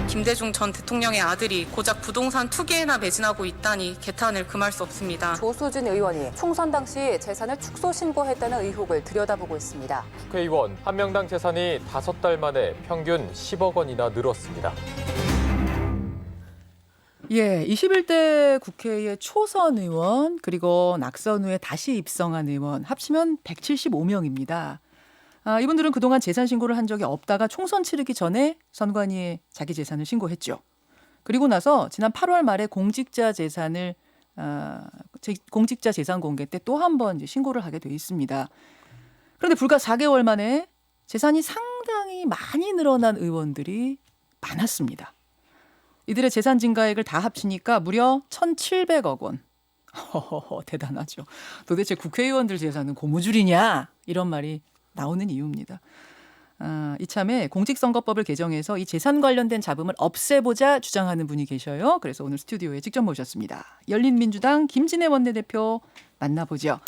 김대중 전 대통령의 아들이 고작 부동산 2개나 매진하고 있다니 개탄을 금할 수 없습니다. 조수진 의원이 총선 당시 재산을 축소 신고했다는 의혹을 들여다보고 있습니다. 국회의원 한 명당 재산이 5달 만에 평균 10억 원이나 늘었습니다. 예, 21대 국회의 초선 의원 그리고 낙선 후에 다시 입성한 의원 합치면 175명입니다. 이분들은 그동안 재산 신고를 한 적이 없다가 총선 치르기 전에 선관위에 자기 재산을 신고했죠. 그리고 나서 지난 8월 말에 공직자 재산 공개 때 또 한 번 신고를 하게 돼 있습니다. 그런데 불과 4개월 만에 재산이 상당히 많이 늘어난 의원들이 많았습니다. 이들의 재산 증가액을 다 합치니까 무려 1,700억 원. 대단하죠. 도대체 국회의원들 재산은 고무줄이냐? 이런 말이 나오는 이유입니다. 이참에 공직선거법을 개정해서 이 재산 관련된 잡음을 없애보자 주장하는 분이 계셔요. 그래서 오늘 스튜디오에 직접 모셨습니다. 열린민주당 김진애 원내대표 만나보죠.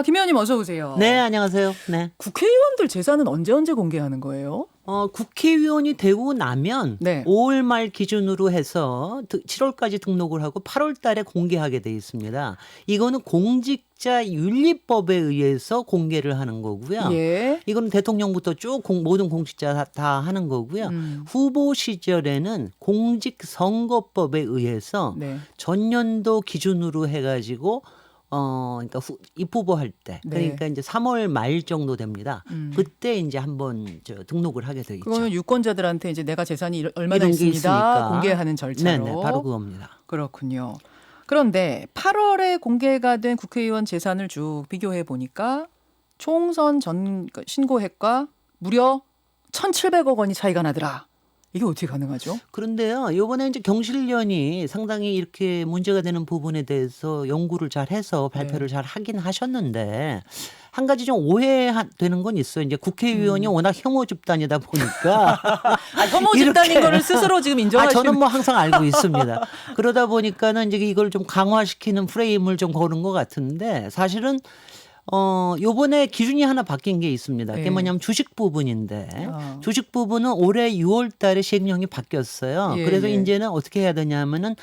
김 의원님 어서 오세요. 네, 안녕하세요. 네. 국회의원들 재산은 언제 공개하는 거예요? 국회의원이 되고 나면 네. 5월 말 기준으로 해서 7월까지 등록을 하고 8월 달에 공개하게 돼 있습니다. 이거는 공직자 윤리법에 의해서 공개를 하는 거고요. 예. 이거는 대통령부터 쭉 모든 공직자 다 하는 거고요. 후보 시절에는 공직선거법에 의해서 네. 전년도 기준으로 해가지고 그러니까 입후보 할 때, 네. 그러니까 이제 3월 말 정도 됩니다. 그때 이제 한번 등록을 하게 돼 있죠. 그거는 유권자들한테 이제 내가 재산이 얼마나 이런 게 있습니다. 있으니까. 공개하는 절차로. 네네, 바로 그겁니다. 그렇군요. 그런데 8월에 공개가 된 국회의원 재산을 쭉 비교해 보니까 총선 전 신고액과 무려 1,700억 원이 차이가 나더라. 이게 어떻게 가능하죠? 그런데요, 이번에 이제 경실련이 상당히 이렇게 문제가 되는 부분에 대해서 연구를 잘 해서 발표를 잘 하긴 하셨는데, 한 가지 좀 오해되는 건 있어요. 이제 국회의원이 워낙 혐오 집단이다 보니까. 혐오 집단인 거를 스스로 지금 인정하시는. 저는 뭐 항상 알고 있습니다. 그러다 보니까는 이제 이걸 좀 강화시키는 프레임을 좀 거는 것 같은데, 사실은 요번에 기준이 하나 바뀐 게 있습니다. 그게 네. 뭐냐면 주식 부분인데, 주식 부분은 올해 6월 달에 시행령이 바뀌었어요. 예, 그래서 예. 이제는 어떻게 해야 되냐면은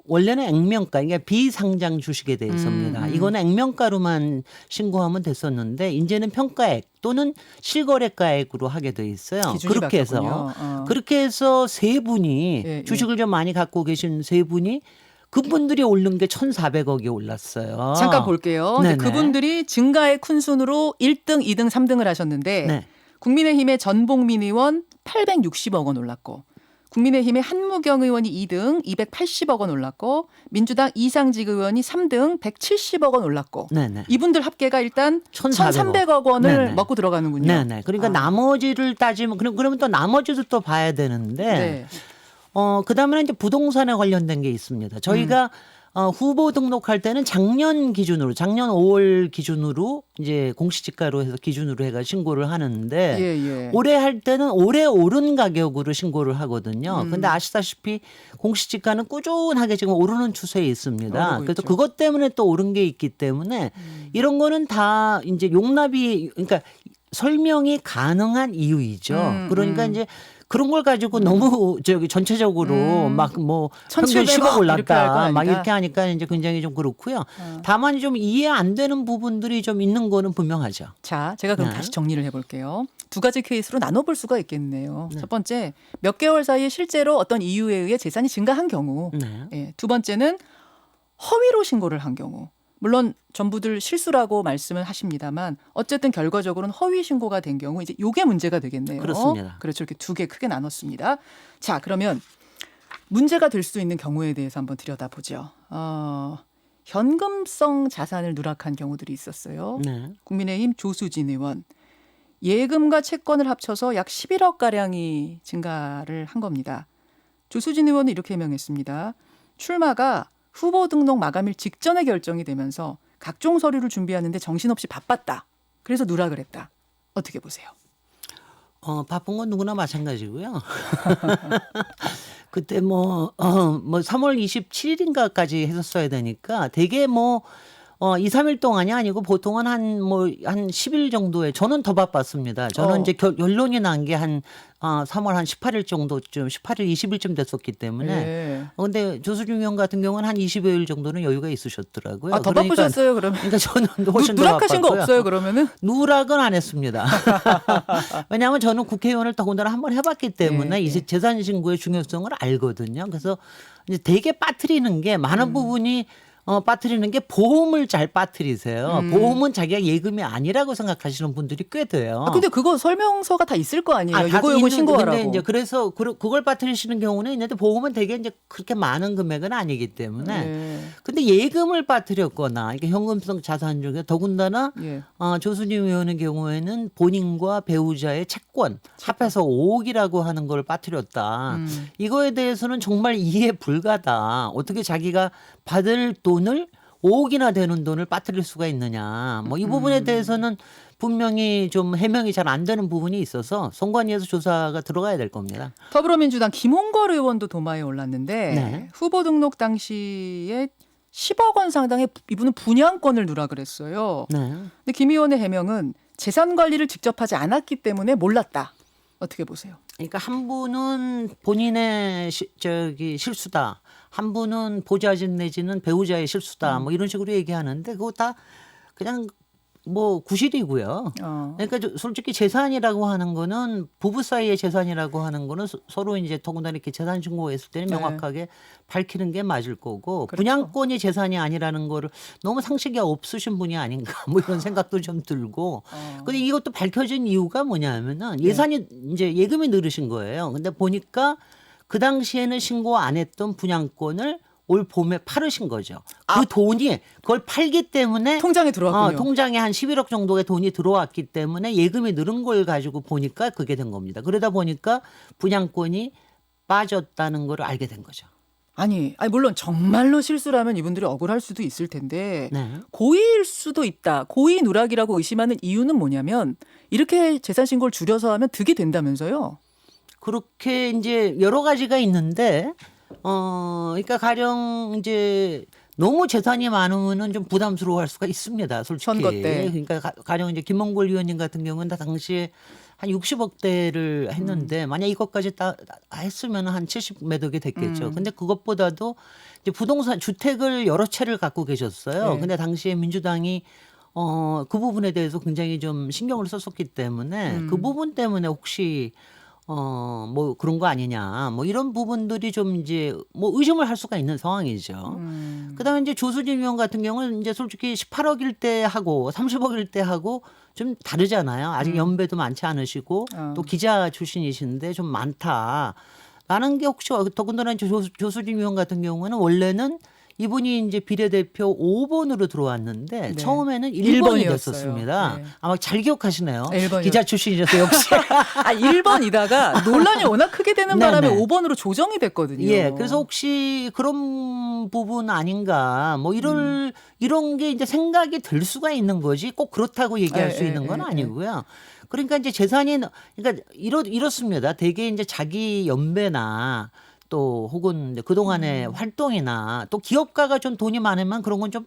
원래는 액면가, 그러니까 비상장 주식에 대해서입니다. 이거는 액면가로만 신고하면 됐었는데, 이제는 평가액 또는 실거래가액으로 하게 돼 있어요. 기준이 그렇게 바뀌었군요. 해서 그렇게 해서 세 분이 예, 예. 주식을 좀 많이 갖고 계신 세 분이 그분들이 오른 게 1,400억이 올랐어요. 잠깐 볼게요. 근데 네네. 그분들이 증가액 큰 순으로 1등, 2등, 3등을 하셨는데 네. 국민의힘의 전봉민 의원 860억 원 올랐고 국민의힘의 한무경 의원이 2등 280억 원 올랐고 민주당 이상직 의원이 3등 170억 원 올랐고 네네. 이분들 합계가 일단 1,400억 1,300억 원을 네네. 먹고 들어가는군요. 네네. 그러니까 나머지를 따지면 그러면 또 나머지도 또 봐야 되는데 네. 그다음에 이제 부동산에 관련된 게 있습니다. 저희가 후보 등록할 때는 작년 5월 기준으로 이제 공시지가로 해서 기준으로 해가 신고를 하는데 예. 올해 할 때는 올해 오른 가격으로 신고를 하거든요. 근데 아시다시피 공시지가는 꾸준하게 지금 오르는 추세에 있습니다. 오르고 그래서 있죠. 그것 때문에 또 오른 게 있기 때문에 이런 거는 다 이제 용납이, 그러니까 설명이 가능한 이유이죠. 그러니까 이제 그런 걸 가지고 너무 전체적으로 막 뭐 평균 1,700억 10억 이렇게 할 건 올랐다 막 아니다. 이렇게 하니까 이제 굉장히 좀 그렇고요. 다만 좀 이해 안 되는 부분들이 좀 있는 거는 분명하죠. 자, 제가 그럼 네. 다시 정리를 해볼게요. 두 가지 케이스로 나눠볼 수가 있겠네요. 첫 번째, 몇 개월 사이에 실제로 어떤 이유에 의해 재산이 증가한 경우. 네. 예, 두 번째는 허위로 신고를 한 경우. 물론 전부들 실수라고 말씀을 하십니다만 어쨌든 결과적으로는 허위 신고가 된 경우 이제 요게 문제가 되겠네요. 그렇습니다. 그렇죠. 이렇게 두 개 크게 나눴습니다. 자, 그러면 문제가 될 수 있는 경우에 대해서 한번 들여다보죠. 현금성 자산을 누락한 경우들이 있었어요. 네. 국민의힘 조수진 의원. 예금과 채권을 합쳐서 약 11억 가량이 증가를 한 겁니다. 조수진 의원은 이렇게 해명했습니다. 출마가 후보 등록 마감일 직전에 결정이 되면서 각종 서류를 준비하는데 정신없이 바빴다. 그래서 누락을 했다. 어떻게 보세요? 바쁜 건 누구나 마찬가지고요. 그때 뭐 3월 27일인가까지 했었어야 되니까 되게 2, 3일 동안이 아니고 보통은 한 10일 정도에 저는 더 바빴습니다. 저는 이제 결론이 난 게 한 3월 한 18일 정도쯤 18일 20일쯤 됐었기 때문에 예. 근데 조수진 의원 같은 경우는 한 20여일 정도는 여유가 있으셨더라고요. 아, 더 바쁘셨어요, 그러면? 그러니까 저는 훨씬 더 누락하신 거 바빴고요. 없어요, 그러면은? 누락은 안 했습니다. 왜냐하면 저는 국회의원을 더군다나 한번 해봤기 때문에 이제 재산 신고의 중요성을 알거든요. 그래서 이제 되게 빠뜨리는 게 많은 부분이 빠뜨리는 게 보험을 잘 빠뜨리세요. 보험은 자기가 예금이 아니라고 생각하시는 분들이 꽤 돼요. 아, 근데 그거 설명서가 다 있을 거 아니에요? 다 이거 있는데 신고하라고. 근데 이제 그래서 그걸 빠뜨리시는 경우는 있는데 보험은 되게 이제 그렇게 많은 금액은 아니기 때문에. 예. 근데 예금을 빠뜨렸거나 이게 현금성 자산 중에 더군다나 예. 조수진 의원의 경우에는 본인과 배우자의 채권 합해서 5억이라고 하는 걸 빠뜨렸다. 이거에 대해서는 정말 이해 불가다. 어떻게 자기가 받을 돈을 5억이나 되는 돈을 빠뜨릴 수가 있느냐. 뭐 이 부분에 대해서는 분명히 좀 해명이 잘 안 되는 부분이 있어서 선관위에서 조사가 들어가야 될 겁니다. 더불어민주당 김홍걸 의원도 도마에 올랐는데 네. 후보 등록 당시에 10억 원 상당의 이분은 분양권을 누락을 했어요. 네. 근데 김 의원의 해명은 재산 관리를 직접 하지 않았기 때문에 몰랐다. 어떻게 보세요? 그러니까 한 분은 본인의 실수다. 한 분은 보좌진 내지는 배우자의 실수다. 뭐 이런 식으로 얘기하는데 그거 다 그냥 뭐 구실이고요. 그러니까 솔직히 재산이라고 하는 거는 부부 사이의 재산이라고 하는 거는 서로 이제 더군다나 이렇게 재산 신고했을 때는 명확하게 밝히는 게 맞을 거고 그렇죠. 분양권이 재산이 아니라는 거를 너무 상식이 없으신 분이 아닌가 뭐 이런 생각도 좀 들고 근데 이것도 밝혀진 이유가 뭐냐면은 예산이 이제 예금이 늘으신 거예요. 근데 보니까 그 당시에는 신고 안 했던 분양권을 올 봄에 팔으신 거죠. 그 돈이 그걸 팔기 때문에 통장에 들어왔군요. 통장에 한 11억 정도의 돈이 들어왔기 때문에 예금이 늘은 걸 가지고 보니까 그게 된 겁니다. 그러다 보니까 분양권이 빠졌다는 걸 알게 된 거죠. 아니 물론 정말로 실수라면 이분들이 억울할 수도 있을 텐데 네. 고의일 수도 있다. 고의 누락이라고 의심하는 이유는 뭐냐면 이렇게 재산 신고를 줄여서 하면 득이 된다면서요. 그렇게 이제 여러 가지가 있는데 그러니까 가령 이제 너무 재산이 많으면은 좀 부담스러워할 수가 있습니다. 솔직히. 선거 때. 그러니까 가령 이제 김몽골 의원님 같은 경우는 당시에 한 60억대를 했는데 만약 이것까지 다 했으면 한 70몇 억이 됐겠죠. 근데 그것보다도 이제 부동산 주택을 여러 채를 갖고 계셨어요. 네. 근데 당시에 민주당이 그 부분에 대해서 굉장히 좀 신경을 썼었기 때문에 그 부분 때문에 혹시 뭐 그런 거 아니냐. 뭐 이런 부분들이 좀 이제 뭐 의심을 할 수가 있는 상황이죠. 그다음에 이제 조수진 의원 같은 경우는 이제 솔직히 18억일 때 하고 30억일 때 하고 좀 다르잖아요. 아직 연배도 많지 않으시고 또 기자 출신이신데 좀 많다. 라는 게 혹시 더군다나 조수진 의원 같은 경우는 원래는 이분이 이제 비례대표 5번으로 들어왔는데 네. 처음에는 1번이 1번이었어요. 됐었습니다. 네. 아마 잘 기억하시네요. 1번이요. 기자 출신이셔서 역시. 1번이다가 논란이 워낙 크게 되는 바람에 네네. 5번으로 조정이 됐거든요. 예, 그래서 혹시 그런 부분 아닌가, 뭐 이런 게 이제 생각이 들 수가 있는 거지, 꼭 그렇다고 얘기할 수 있는 건 아니고요. 그러니까 이제 재산이, 그러니까 이렇습니다. 되게 이제 자기 연배나 또 혹은 이제 그동안의 활동이나 또 기업가가 좀 돈이 많으면 그런 건 좀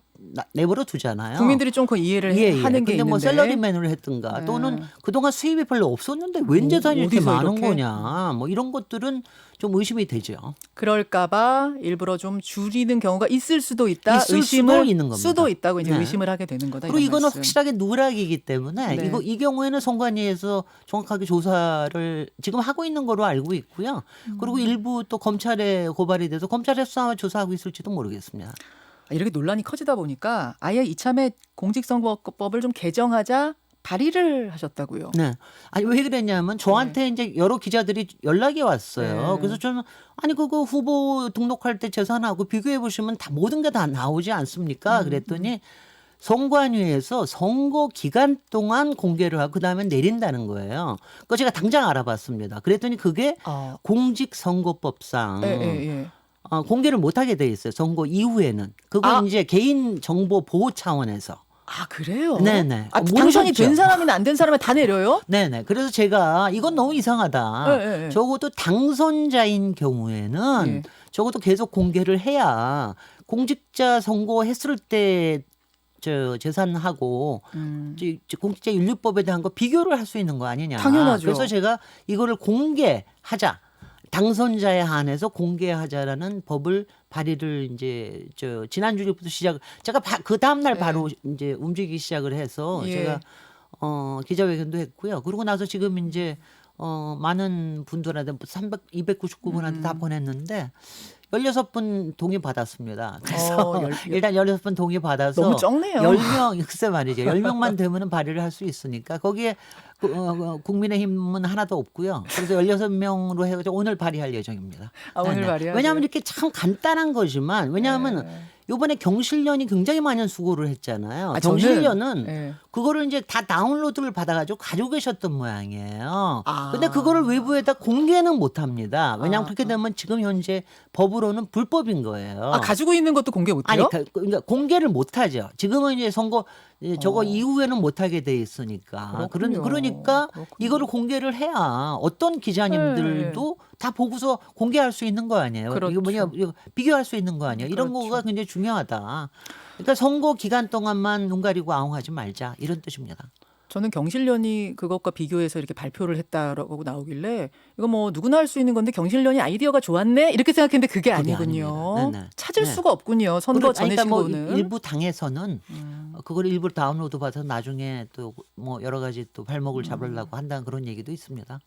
내버려 두잖아요. 국민들이 좀 그 이해를 하는 게 근데 뭐 있는데. 샐러리맨을 했든가 또는 그동안 수입이 별로 없었는데 웬 재산이 이렇게 어디서 많은 이렇게? 거냐. 뭐 이런 것들은 좀 의심이 되죠. 그럴까봐 일부러 좀 줄이는 경우가 있을 수도 있다. 있을 의심을 수도 있는 겁니다. 수도 있다고 이제 네. 의심을 하게 되는 거다. 그리고 이런 이거는 말씀. 확실하게 누락이기 때문에 네. 이 경우에는 선관위에서 정확하게 조사를 지금 하고 있는 거로 알고 있고요. 그리고 일부 또 검찰에 고발이 돼서 검찰에서 아마 조사하고 있을지도 모르겠습니다. 이렇게 논란이 커지다 보니까 아예 이참에 공직선거법을 좀 개정하자 발의를 하셨다고요. 네. 아니 왜 그랬냐면 저한테 이제 여러 기자들이 연락이 왔어요. 네. 그래서 저는 아니 그거 후보 등록할 때 재산하고 비교해 보시면 다 모든 게 다 나오지 않습니까? 그랬더니 선관위에서 선거 기간 동안 공개를 하고 그다음에 내린다는 거예요. 그거 제가 당장 알아봤습니다. 그랬더니 그게 공직선거법상 예. 공개를 못하게 돼 있어요. 선거 이후에는. 그건 이제 개인 정보 보호 차원에서. 아 그래요? 네네. 당선이 모르셨죠? 된 사람이나 안 된 사람이 다 내려요? 네네. 그래서 제가 이건 너무 이상하다. 네. 적어도 당선자인 경우에는 네. 적어도 계속 공개를 해야 공직자 선거 했을 때 재산하고 공직자윤리법에 대한 거 비교를 할 수 있는 거 아니냐. 당연하죠. 그래서 제가 이거를 공개하자. 당선자에 한해서 공개하자라는 법을 발의를 이제 지난주부터 제가 그 다음 날 바로 이제 움직이기 시작을 해서 예. 제가 기자회견도 했고요. 그러고 나서 지금 이제 많은 분들한테 299분한테 다 보냈는데 16분 동의 받았습니다. 그래서 일단 16분 동의 받아서 너무 적네요. 10명 글쎄 말이죠. 10명만 되면은 발의를 할 수 있으니까 거기에 국민의힘은 하나도 없고요. 그래서 16명으로 해가지고 오늘 발의할 예정입니다. 오늘 발의하세요? 왜냐하면 이렇게 참 간단한 거지만 왜냐하면 이번에 경실련이 굉장히 많은 수고를 했잖아요. 경실련은 그거를 이제 다 다운로드를 받아가지고 가지고 계셨던 모양이에요. 근데 그거를 외부에다 공개는 못합니다. 왜냐하면 그렇게 되면 지금 현재 법으로는 불법인 거예요. 가지고 있는 것도 공개 못해요? 아니, 그러니까 공개를 못하죠. 지금은 이제 선거 저거 이후에는 못하게 돼 있으니까. 그러니까 이거를 공개를 해야 어떤 기자님들도 다 보고서 공개할 수 있는 거 아니에요. 그렇죠. 이거 비교할 수 있는 거 아니에요. 이런 거가 굉장히 중요하다. 그러니까 선거 기간 동안만 눈 가리고 아웅하지 말자 이런 뜻입니다. 저는 경실련이 그것과 비교해서 이렇게 발표를 했다라고 나오길래 이거 뭐 누구나 할 수 있는 건데 경실련이 아이디어가 좋았네 이렇게 생각했는데 그게 아니군요. 찾을 수가 없군요. 선거 전에 그러니까 신고는. 뭐 일부 당에서는 그걸 일부 다운로드 받아서 나중에 또 뭐 여러 가지 또 발목을 잡으려고 한다는 그런 얘기도 있습니다.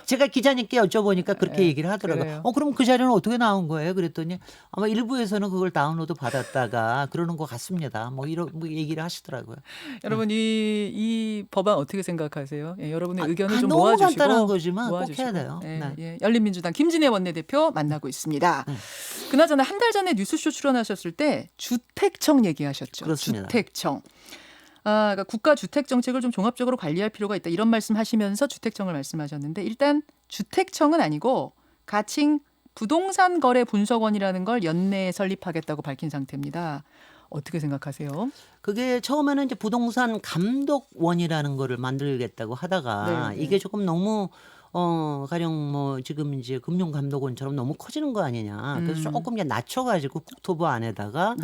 제가 기자님께 여쭤보니까 그렇게 얘기를 하더라고요. 그래요. 그럼 그 자료는 어떻게 나온 거예요? 그랬더니 아마 일부에서는 그걸 다운로드 받았다가 그러는 것 같습니다. 뭐 이런 얘기를 하시더라고요. 여러분 이 법안 어떻게 생각하세요? 여러분의 의견을 좀 너무 모아주시고 간단한 거지만 꼭 모아주시고. 해야 돼요. 열린민주당 김진애 원내대표 만나고 있습니다. 그나저나 한 달 전에 뉴스쇼 출연하셨을 때 주택청 얘기하셨죠. 그렇습니다. 주택청. 그러니까 국가 주택 정책을 좀 종합적으로 관리할 필요가 있다. 이런 말씀하시면서 주택청을 말씀하셨는데 일단 주택청은 아니고 가칭 부동산 거래 분석원이라는 걸 연내에 설립하겠다고 밝힌 상태입니다. 어떻게 생각하세요? 그게 처음에는 이제 부동산 감독원이라는 거를 만들겠다고 하다가 이게 조금 너무 가령 뭐 지금 이제 금융감독원처럼 너무 커지는 거 아니냐. 그래서 조금 그냥 낮춰가지고 국토부 안에다가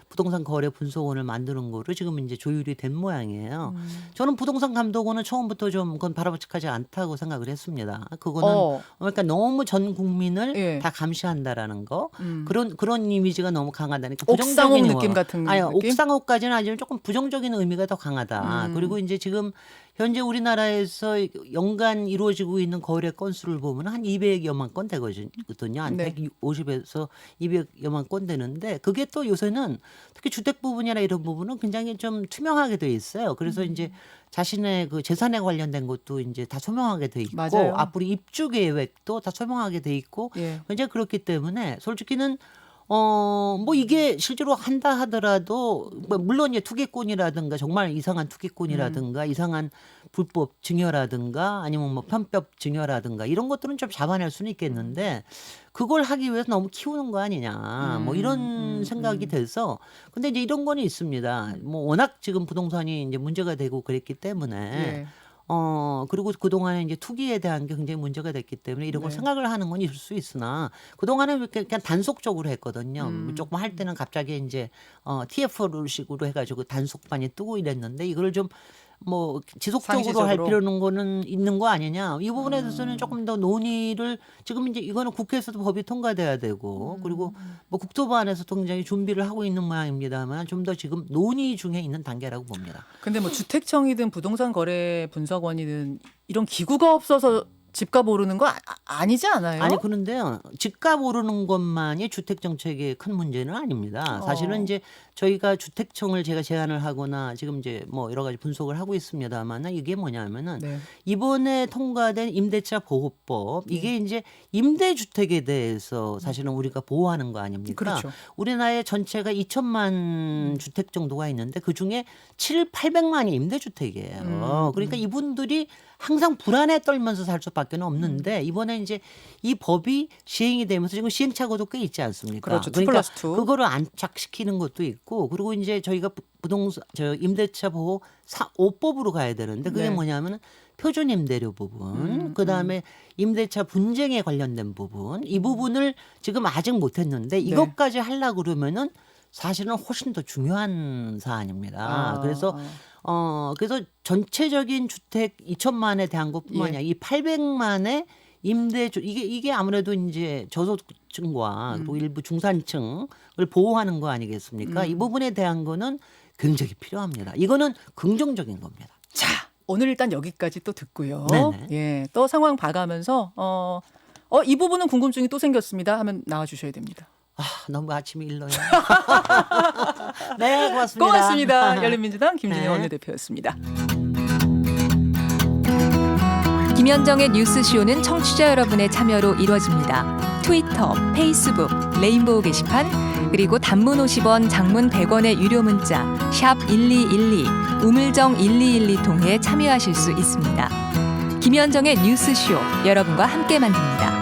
부동산 거래 분석원을 만드는 거로 지금 이제 조율이 된 모양이에요. 저는 부동산 감독원은 처음부터 좀 그건 바람직하지 않다고 생각을 했습니다. 그거는 그러니까 너무 전 국민을 다 감시한다라는 거 그런 이미지가 너무 강하다니까 옥상옥 느낌 같은 아니 느낌? 옥상옥까지는 아니지만 조금 부정적인 의미가 더 강하다. 그리고 이제 지금 현재 우리나라에서 연간 이루어지고 있는 거래 건수를 보면 한 200여만 건 되거든요. 한 150에서 200여만 건 되는데 그게 또 요새는 특히 주택 부분이나 이런 부분은 굉장히 좀 투명하게 돼 있어요. 그래서 이제 자신의 그 재산에 관련된 것도 이제 다 소명하게 돼 있고 맞아요. 앞으로 입주 계획도 다 소명하게 돼 있고 이제 그렇기 때문에 솔직히는 뭐 이게 실제로 한다 하더라도 뭐 물론 이제 투기꾼이라든가 정말 이상한 투기꾼이라든가 이상한 불법 증여라든가 아니면 뭐 편법 증여라든가 이런 것들은 좀 잡아낼 수는 있겠는데 그걸 하기 위해서 너무 키우는 거 아니냐 뭐 이런 생각이 돼서 근데 이제 이런 거는 있습니다. 뭐 워낙 지금 부동산이 이제 문제가 되고 그랬기 때문에 그리고 그동안에 이제 투기에 대한 게 굉장히 문제가 됐기 때문에 이런 걸 생각을 하는 건 있을 수 있으나 그동안에 그냥 단속적으로 했거든요. 조금 할 때는 갑자기 이제 TF식으로 해가지고 단속반이 뜨고 이랬는데 이걸 좀 뭐 지속적으로 할 필요는 거는 있는 거 아니냐. 이 부분에 대해서는 조금 더 논의를 지금 이제 이거는 국회에서도 법이 통과돼야 되고 그리고 뭐 국토부 안에서도 굉장히 준비를 하고 있는 모양입니다만 좀 더 지금 논의 중에 있는 단계라고 봅니다. 근데 뭐 주택청이든 부동산 거래 분석원이든 이런 기구가 없어서 집값 오르는 거 아니지 않아요? 아니 그런데요. 집값 오르는 것만이 주택 정책의 큰 문제는 아닙니다. 사실은 이제 저희가 주택청을 제가 제안을 하거나 지금 이제 뭐 여러 가지 분석을 하고 있습니다만 이게 뭐냐면은 이번에 통과된 임대차 보호법 이게 이제 임대주택에 대해서 사실은 우리가 보호하는 거 아닙니까? 그렇죠. 우리나라의 전체가 2천만 주택 정도가 있는데 그중에 800만이 임대주택이에요. 그러니까 이분들이 항상 불안에 떨면서 살 수밖에 없는데 이번에 이제 이 법이 시행이 되면서 지금 시행착오도 꽤 있지 않습니까? 그렇죠. 그러니까 2+2. 그거를 안착시키는 것도 있고 그리고 이제 저희가 부동산 임대차 보호 5법으로 가야 되는데 그게 뭐냐면은 표준 임대료 부분, 그다음에 임대차 분쟁에 관련된 부분, 이 부분을 지금 아직 못 했는데 이것까지 하려고 그러면은 사실은 훨씬 더 중요한 사안입니다. 그래서 전체적인 주택 2천만에 대한 것뿐만이 아니라 이 800만의 임대주 이게 아무래도 이제 저소득층과 또 일부 중산층을 보호하는 거 아니겠습니까? 이 부분에 대한 거는 굉장히 필요합니다. 이거는 긍정적인 겁니다. 자, 오늘 일단 여기까지 또 듣고요. 네네. 예, 또 상황 봐가면서 이 부분은 궁금증이 또 생겼습니다 하면 나와주셔야 됩니다. 너무 아침이 일러요. 네, 고맙습니다. 고맙습니다. 열린민주당 김진애 네. 원내대표였습니다. 김현정의 뉴스쇼는 청취자 여러분의 참여로 이루어집니다. 트위터, 페이스북, 레인보우 게시판, 그리고 단문 50원, 장문 100원의 유료 문자 샵 1212, 우물정 1212 통해 참여하실 수 있습니다. 김현정의 뉴스쇼, 여러분과 함께 만듭니다.